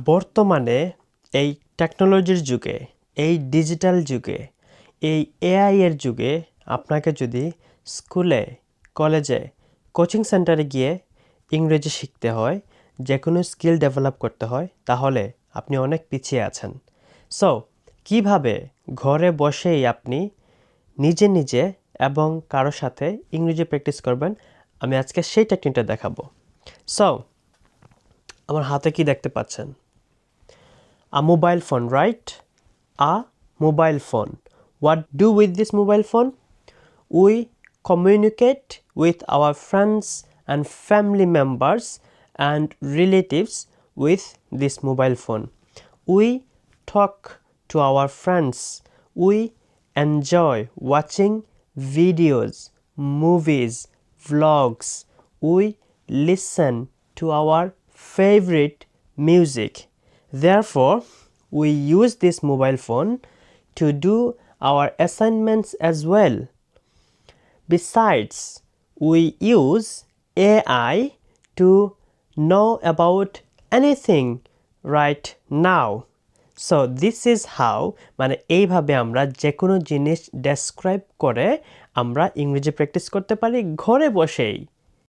বর্তমানে এই টেকনোলজির যুগে, এই ডিজিটাল যুগে, এই এআই এর যুগে আপনাকে যদি স্কুলে, কলেজে, কোচিং সেন্টারে গিয়ে ইংরেজি শিখতে হয়, যে কোনো স্কিল ডেভেলপ করতে হয়, তাহলে আপনি অনেক পিছিয়ে আছেন। সো কিভাবে ঘরে বসেই আপনি নিজে নিজে এবং কারো সাথে ইংরেজি প্র্যাকটিস করবেন, আমি আজকে সেই টেকনিকটা দেখাবো। সো আমার হাতে কি দেখতে পাচ্ছেন? A mobile phone, right? A mobile phone. What do with this mobile phone? We communicate with our friends and family members and relatives with this mobile phone. We talk to our friends. We enjoy watching videos, movies, vlogs. We listen to our favorite music. Therefore, we use this mobile phone to do our assignments as well. Besides, we use AI to know about anything right now. So this is how, মানে এইভাবে আমরা যে কোনো জিনিস describe করে আমরা ইংরেজি practice করতে পারি ঘরে বসেই।